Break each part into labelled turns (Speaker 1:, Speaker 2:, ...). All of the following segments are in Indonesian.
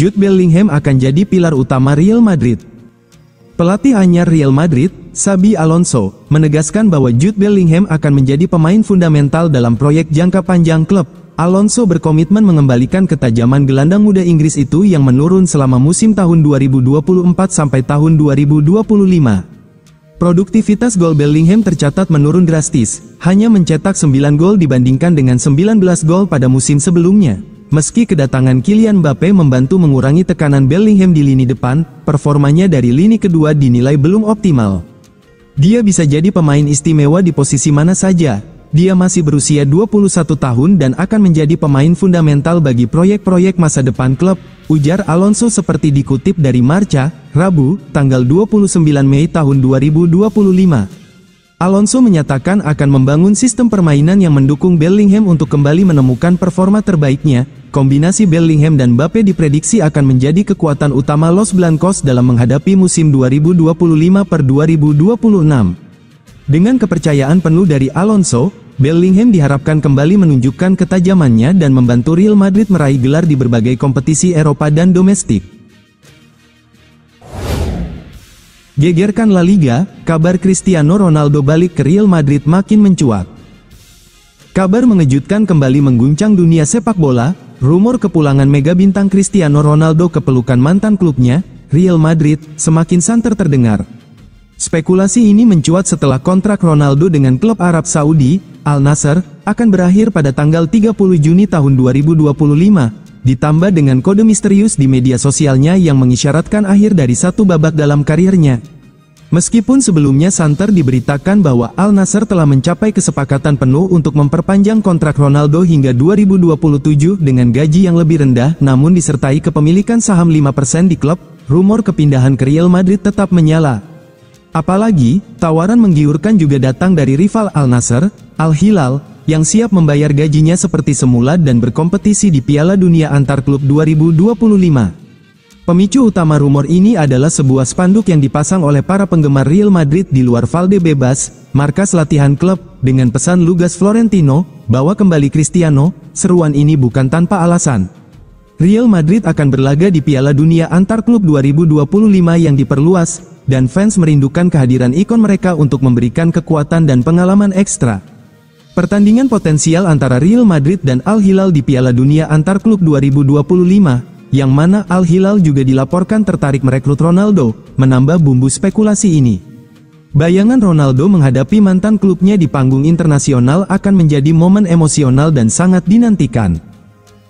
Speaker 1: Jude Bellingham akan jadi pilar utama Real Madrid. Pelatih anyar Real Madrid, Xabi Alonso, menegaskan bahwa Jude Bellingham akan menjadi pemain fundamental dalam proyek jangka panjang klub. Alonso berkomitmen mengembalikan ketajaman gelandang muda Inggris itu yang menurun selama musim tahun 2024 sampai tahun 2025. Produktivitas gol Bellingham tercatat menurun drastis, hanya mencetak 9 gol dibandingkan dengan 19 gol pada musim sebelumnya. Meski kedatangan Kylian Mbappe membantu mengurangi tekanan Bellingham di lini depan, performanya dari lini kedua dinilai belum optimal. Dia bisa jadi pemain istimewa di posisi mana saja. Dia masih berusia 21 tahun dan akan menjadi pemain fundamental bagi proyek-proyek masa depan klub, ujar Alonso seperti dikutip dari Marca, Rabu, tanggal 29 Mei tahun 2025. Alonso menyatakan akan membangun sistem permainan yang mendukung Bellingham untuk kembali menemukan performa terbaiknya. Kombinasi Bellingham dan Mbappe diprediksi akan menjadi kekuatan utama Los Blancos dalam menghadapi musim 2025-2026. Dengan kepercayaan penuh dari Alonso, Bellingham diharapkan kembali menunjukkan ketajamannya dan membantu Real Madrid meraih gelar di berbagai kompetisi Eropa dan domestik. Gegerkan La Liga, kabar Cristiano Ronaldo balik ke Real Madrid makin mencuat. Kabar mengejutkan kembali mengguncang dunia sepak bola. Rumor kepulangan mega bintang Cristiano Ronaldo ke pelukan mantan klubnya, Real Madrid, semakin santer terdengar. Spekulasi ini mencuat setelah kontrak Ronaldo dengan klub Arab Saudi, Al Nassr, akan berakhir pada tanggal 30 Juni tahun 2025, ditambah dengan kode misterius di media sosialnya yang mengisyaratkan akhir dari satu babak dalam karirnya. Meskipun sebelumnya santer diberitakan bahwa Al Nassr telah mencapai kesepakatan penuh untuk memperpanjang kontrak Ronaldo hingga 2027 dengan gaji yang lebih rendah namun disertai kepemilikan saham 5% di klub, rumor kepindahan ke Real Madrid tetap menyala. Apalagi, tawaran menggiurkan juga datang dari rival Al Nassr, Al Hilal, yang siap membayar gajinya seperti semula dan berkompetisi di Piala Dunia Antar Klub 2025. Pemicu utama rumor ini adalah sebuah spanduk yang dipasang oleh para penggemar Real Madrid di luar Valdebebas, markas latihan klub, dengan pesan Lucas Florentino, bawa kembali Cristiano. Seruan ini bukan tanpa alasan. Real Madrid akan berlaga di Piala Dunia Antar Klub 2025 yang diperluas, dan fans merindukan kehadiran ikon mereka untuk memberikan kekuatan dan pengalaman ekstra. Pertandingan potensial antara Real Madrid dan Al Hilal di Piala Dunia Antar Klub 2025, yang mana Al Hilal juga dilaporkan tertarik merekrut Ronaldo, menambah bumbu spekulasi ini. Bayangan Ronaldo menghadapi mantan klubnya di panggung internasional akan menjadi momen emosional dan sangat dinantikan.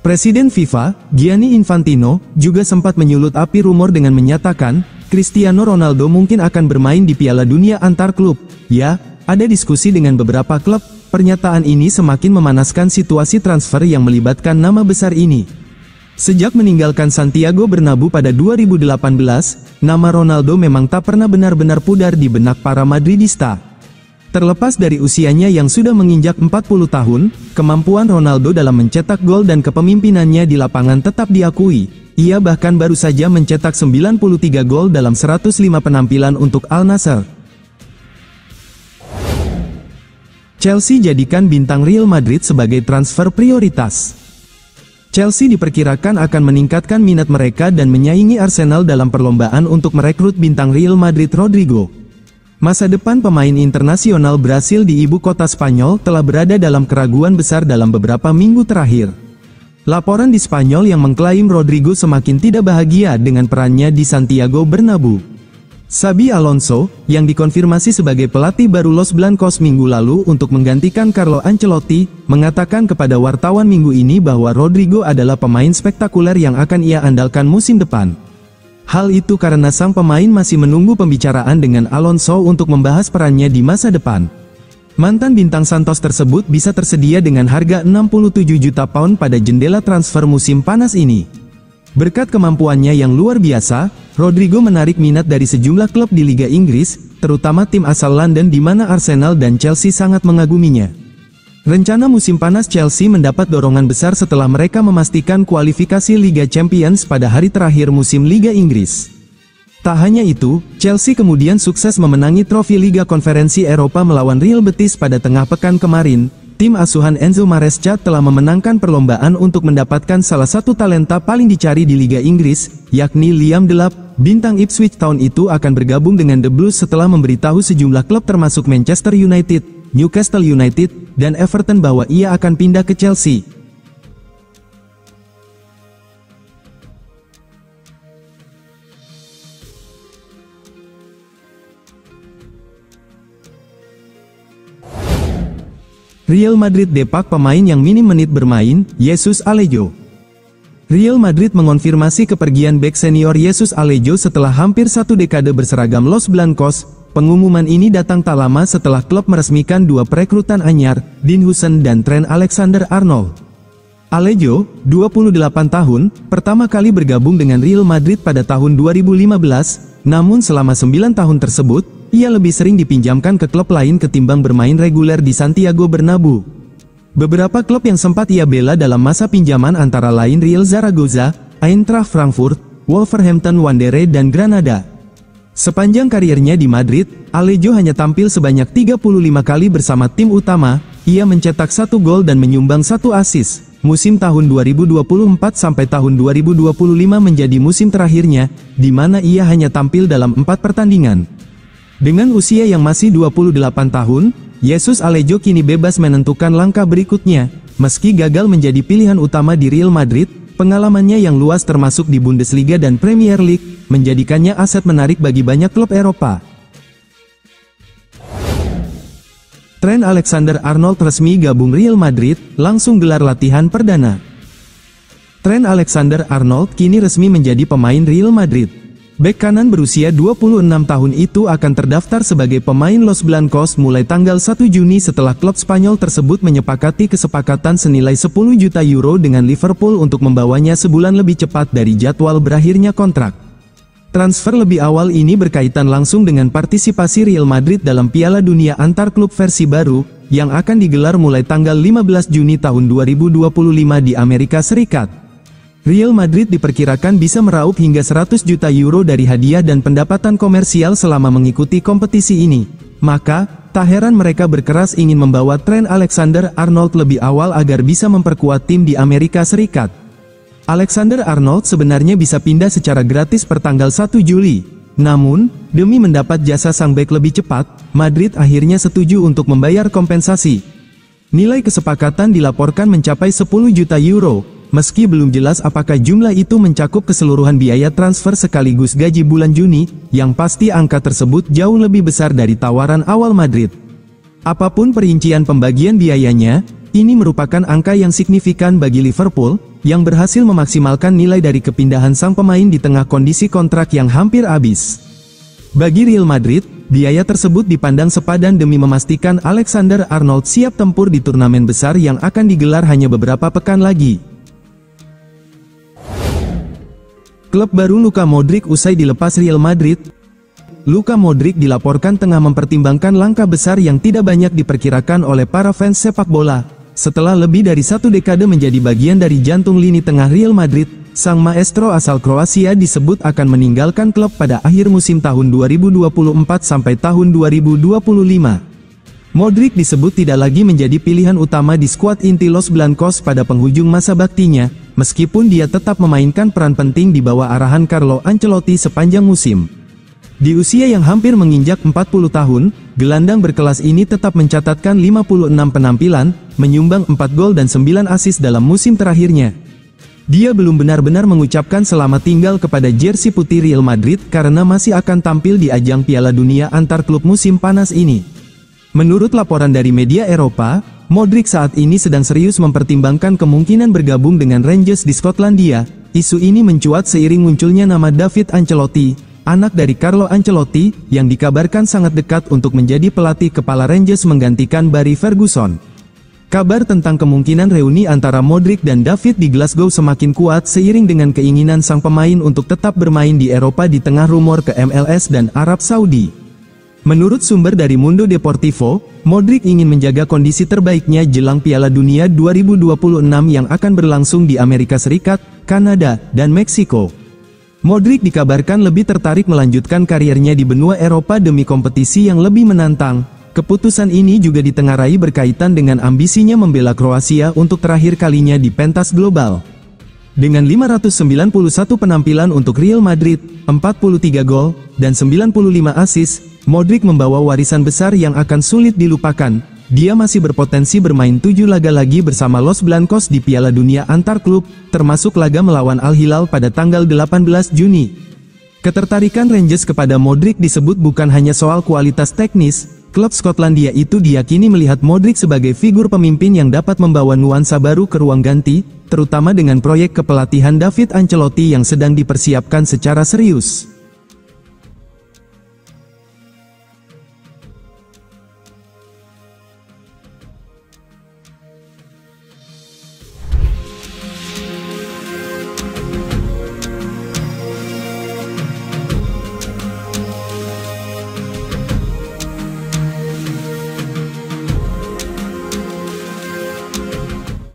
Speaker 1: Presiden FIFA, Gianni Infantino, juga sempat menyulut api rumor dengan menyatakan, Cristiano Ronaldo mungkin akan bermain di Piala Dunia Antar Klub. Ya, ada diskusi dengan beberapa klub. Pernyataan ini semakin memanaskan situasi transfer yang melibatkan nama besar ini. Sejak meninggalkan Santiago Bernabeu pada 2018, nama Ronaldo memang tak pernah benar-benar pudar di benak para Madridista. Terlepas dari usianya yang sudah menginjak 40 tahun, kemampuan Ronaldo dalam mencetak gol dan kepemimpinannya di lapangan tetap diakui. Ia bahkan baru saja mencetak 93 gol dalam 105 penampilan untuk Al Nassr. Chelsea jadikan bintang Real Madrid sebagai transfer prioritas. Chelsea diperkirakan akan meningkatkan minat mereka dan menyaingi Arsenal dalam perlombaan untuk merekrut bintang Real Madrid Rodrigo. Masa depan pemain internasional Brasil di ibu kota Spanyol telah berada dalam keraguan besar dalam beberapa minggu terakhir. Laporan di Spanyol yang mengklaim Rodrigo semakin tidak bahagia dengan perannya di Santiago Bernabeu. Xabi Alonso, yang dikonfirmasi sebagai pelatih baru Los Blancos minggu lalu untuk menggantikan Carlo Ancelotti, mengatakan kepada wartawan minggu ini bahwa Rodrigo adalah pemain spektakuler yang akan ia andalkan musim depan. Hal itu karena sang pemain masih menunggu pembicaraan dengan Alonso untuk membahas perannya di masa depan. Mantan bintang Santos tersebut bisa tersedia dengan harga 67 juta pound pada jendela transfer musim panas ini. Berkat kemampuannya yang luar biasa, Rodrigo menarik minat dari sejumlah klub di Liga Inggris, terutama tim asal London di mana Arsenal dan Chelsea sangat mengaguminya. Rencana musim panas Chelsea mendapat dorongan besar setelah mereka memastikan kualifikasi Liga Champions pada hari terakhir musim Liga Inggris. Tak hanya itu, Chelsea kemudian sukses memenangi trofi Liga Konferensi Eropa melawan Real Betis pada tengah pekan kemarin. tim asuhan Enzo Maresca telah memenangkan perlombaan untuk mendapatkan salah satu talenta paling dicari di Liga Inggris, yakni Liam Delap. Bintang Ipswich Town itu akan bergabung dengan The Blues setelah memberitahu sejumlah klub termasuk Manchester United, Newcastle United, dan Everton bahwa ia akan pindah ke Chelsea. Real Madrid depak pemain yang minim menit bermain, Jesus Alejo. Real Madrid mengonfirmasi kepergian bek senior Jesus Alejo setelah hampir satu dekade berseragam Los Blancos. Pengumuman ini datang tak lama setelah klub meresmikan dua perekrutan anyar, Dean Huijsen dan Trent Alexander-Arnold. Alejo, 28 tahun, pertama kali bergabung dengan Real Madrid pada tahun 2015, namun selama 9 tahun tersebut, ia lebih sering dipinjamkan ke klub lain ketimbang bermain reguler di Santiago Bernabeu. Beberapa klub yang sempat ia bela dalam masa pinjaman antara lain Real Zaragoza, Eintracht Frankfurt, Wolverhampton Wanderers dan Granada. Sepanjang karirnya di Madrid, Alejo hanya tampil sebanyak 35 kali bersama tim utama. Ia mencetak 1 gol dan menyumbang 1 assist. Musim tahun 2024 sampai tahun 2025 menjadi musim terakhirnya, di mana ia hanya tampil dalam 4 pertandingan. Dengan usia yang masih 28 tahun, Jesus Alejo kini bebas menentukan langkah berikutnya. Meski gagal menjadi pilihan utama di Real Madrid, pengalamannya yang luas termasuk di Bundesliga dan Premier League, menjadikannya aset menarik bagi banyak klub Eropa. Trent Alexander-Arnold resmi gabung Real Madrid, langsung gelar latihan perdana. Trent Alexander-Arnold kini resmi menjadi pemain Real Madrid. Bek kanan berusia 26 tahun itu akan terdaftar sebagai pemain Los Blancos mulai tanggal 1 Juni setelah klub Spanyol tersebut menyepakati kesepakatan senilai 10 juta euro dengan Liverpool untuk membawanya sebulan lebih cepat dari jadwal berakhirnya kontrak. Transfer lebih awal ini berkaitan langsung dengan partisipasi Real Madrid dalam Piala Dunia antar klub versi baru, yang akan digelar mulai tanggal 15 Juni tahun 2025 di Amerika Serikat. Real Madrid diperkirakan bisa meraup hingga 100 juta euro dari hadiah dan pendapatan komersial selama mengikuti kompetisi ini. Maka, tak heran mereka berkeras ingin membawa Trent Alexander-Arnold lebih awal agar bisa memperkuat tim di Amerika Serikat. Alexander-Arnold sebenarnya bisa pindah secara gratis per tanggal 1 Juli. Namun, demi mendapat jasa sang bek lebih cepat, Madrid akhirnya setuju untuk membayar kompensasi. Nilai kesepakatan dilaporkan mencapai 10 juta euro. Meski belum jelas apakah jumlah itu mencakup keseluruhan biaya transfer sekaligus gaji bulan Juni, yang pasti angka tersebut jauh lebih besar dari tawaran awal Madrid. Apapun perincian pembagian biayanya, ini merupakan angka yang signifikan bagi Liverpool, yang berhasil memaksimalkan nilai dari kepindahan sang pemain di tengah kondisi kontrak yang hampir habis. Bagi Real Madrid, biaya tersebut dipandang sepadan demi memastikan Alexander-Arnold siap tempur di turnamen besar yang akan digelar hanya beberapa pekan lagi. Klub baru Luka Modric usai dilepas Real Madrid. Luka Modric dilaporkan tengah mempertimbangkan langkah besar yang tidak banyak diperkirakan oleh para fans sepak bola. Setelah lebih dari 1 dekade menjadi bagian dari jantung lini tengah Real Madrid, sang maestro asal Kroasia disebut akan meninggalkan klub pada akhir musim tahun 2024 sampai tahun 2025. Modric disebut tidak lagi menjadi pilihan utama di skuad inti Los Blancos pada penghujung masa baktinya, meskipun dia tetap memainkan peran penting di bawah arahan Carlo Ancelotti sepanjang musim. Di usia yang hampir menginjak 40 tahun, gelandang berkelas ini tetap mencatatkan 56 penampilan, menyumbang 4 gol dan 9 assist dalam musim terakhirnya. Dia belum benar-benar mengucapkan selamat tinggal kepada jersey putih Real Madrid karena masih akan tampil di ajang Piala Dunia antar klub musim panas ini. Menurut laporan dari media Eropa, Modric saat ini sedang serius mempertimbangkan kemungkinan bergabung dengan Rangers di Skotlandia. Isu ini mencuat seiring munculnya nama David Ancelotti, anak dari Carlo Ancelotti, yang dikabarkan sangat dekat untuk menjadi pelatih kepala Rangers menggantikan Barry Ferguson. Kabar tentang kemungkinan reuni antara Modric dan David di Glasgow semakin kuat seiring dengan keinginan sang pemain untuk tetap bermain di Eropa di tengah rumor ke MLS dan Arab Saudi. Menurut sumber dari Mundo Deportivo, Modric ingin menjaga kondisi terbaiknya jelang Piala Dunia 2026 yang akan berlangsung di Amerika Serikat, Kanada, dan Meksiko. Modric dikabarkan lebih tertarik melanjutkan karirnya di benua Eropa demi kompetisi yang lebih menantang. keputusan ini juga ditengarai berkaitan dengan ambisinya membela Kroasia untuk terakhir kalinya di pentas global. Dengan 591 penampilan untuk Real Madrid, 43 gol, dan 95 assist, Modric membawa warisan besar yang akan sulit dilupakan. Dia masih berpotensi bermain 7 laga lagi bersama Los Blancos di Piala Dunia antar klub, termasuk laga melawan Al Hilal pada tanggal 18 Juni. Ketertarikan Rangers kepada Modric disebut bukan hanya soal kualitas teknis. Klub Skotlandia itu diyakini melihat Modric sebagai figur pemimpin yang dapat membawa nuansa baru ke ruang ganti, terutama dengan proyek kepelatihan David Ancelotti yang sedang dipersiapkan secara serius.